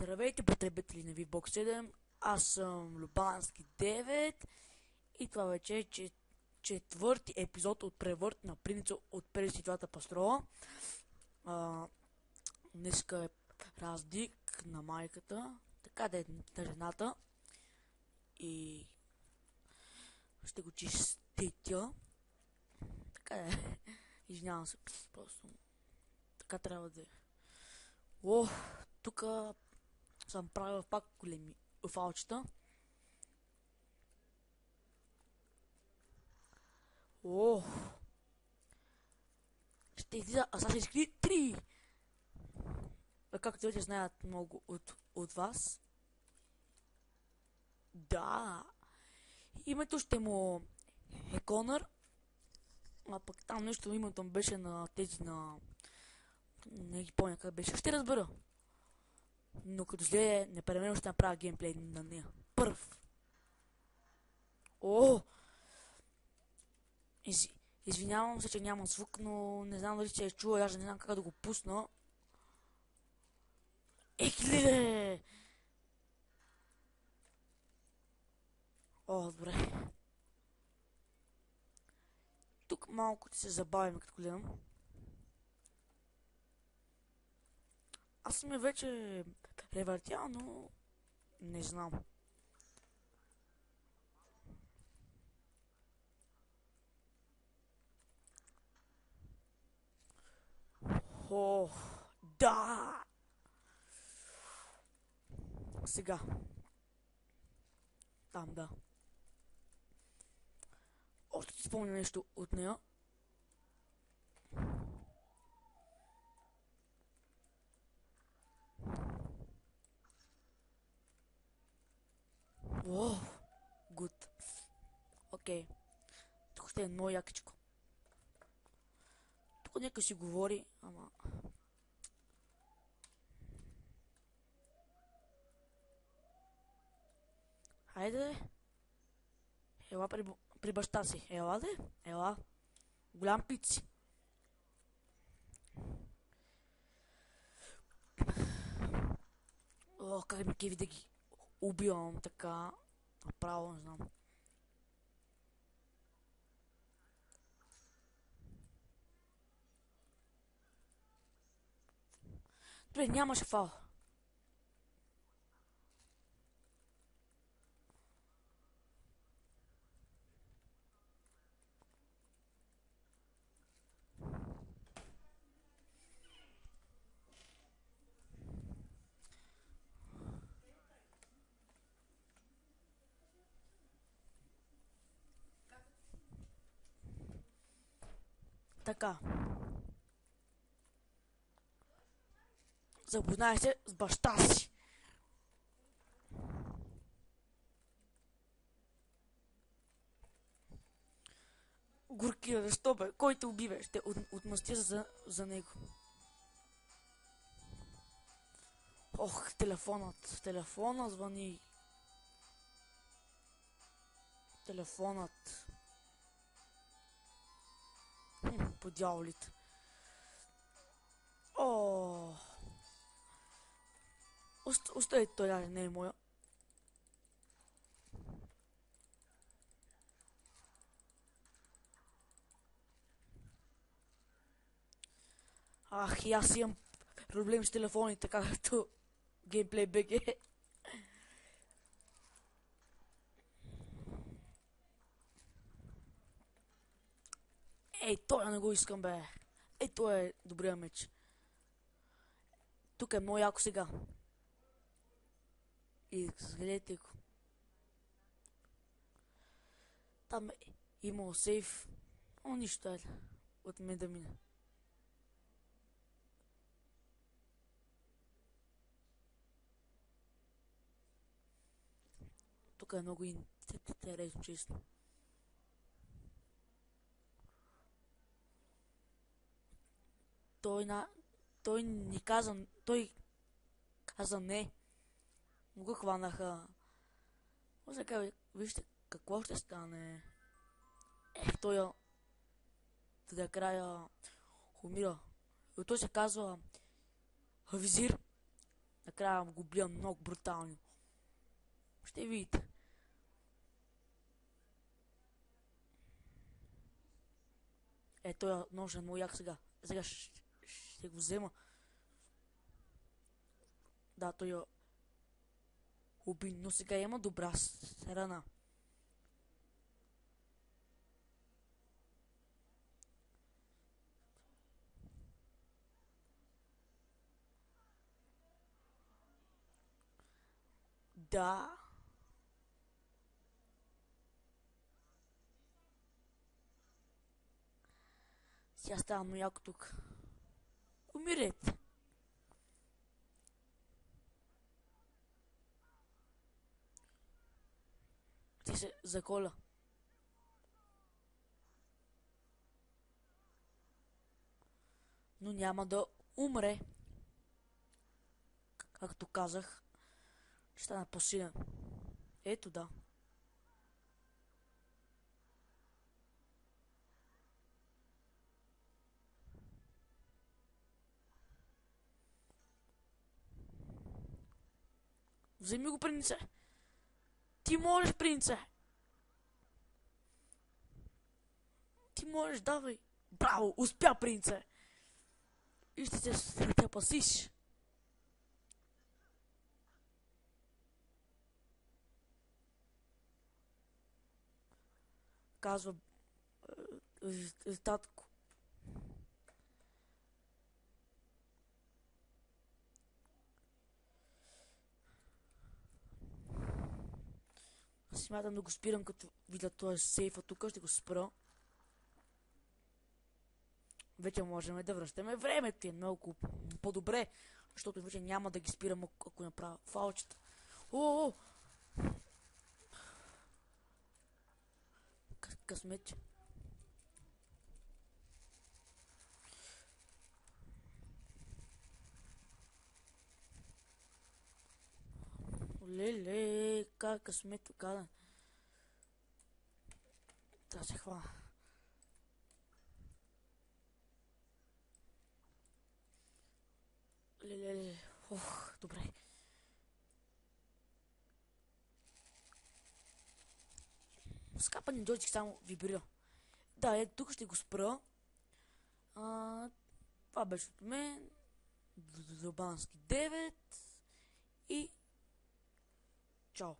Здравейте, потребители на VBOX 7, аз съм Любански 9 и това вече е четвърти епизод от превърт на принца от Пересвятата Пастрова. Днеска е раздик на майката, така да е на жената и ще го чиститя. Така да е, извинявам се, просто така трябва да е. Тук съм правил пак големи фалчета. Ще излиза Assassin's Creed 3. Както вече знаят много от вас. Да. Името ще му е Конър. А пък там нещо името му беше на тези на... Не ги помня как беше. Ще разбера. Но като зле непременно ще направя геймплей на нея. Първ. Извинявам се, че няма звук, но не знам дали ще е чува, аз не знам как да го пусна. Екле! Добре. Тук малко ще се забавим, като гледам. Аз съм вече превъртял, но не знам. Да! Сега. Там, да. Още ти спомня нещо от нея. Гуд. Окей. Тук ще е много якичко. Тук нека си говори, ама... Хайде. Ела при баща си. Ела де? Ела. Голям пици. Как ми кеви да ги убивам така. Направо не знам. Добре, нямаше фал. Така. Запознай се с баща си. Горкия, защо бе? Кой те убиве? Ще отмъстя за него. Телефонът. Телефонът звъни. Телефонът. По дяволите. Остави той, даже не е моя. И аз имам проблем с телефоните, както геймплей БГ. Той не го искам, бе. Той е добрия меч. Тук е много яко сега. И гледайте го. Там е имало сейф. Нищо е. От мен да мине. Тук е много интересно, честно. Той ни каза, той каза не. Го хванаха. Сега вижте какво ще стане. Той до края умира. И той се казва Визир. накрая го бия много брутално. Ще видите. Той нож е много як сега. Сега ще го взема. Да, той я уби, но сега има добра страна. Да. Сега става много яко тук. Умирете. Ти се заколя. Но няма да умре. Както казах, ще стана по-силен. Ето да. Вземи го, принце. Ти можеш, принце. Ти можеш, давай. Браво, успя, принце. И ще те пасиш. Казва татко. Смятам да го спирам, като видя този сейфа тук, ще го спра. Вече можем да връщаме времето, е много по-добре, защото вече няма да ги спирам, ако направя фалчета. О! Късмет. Леле, как късмет така. Да се хвана. Леле, ох, добре. Скапани джойстик само вибрира. Да, тук ще го спра. Това беше от мен. Зубански 9 и чао.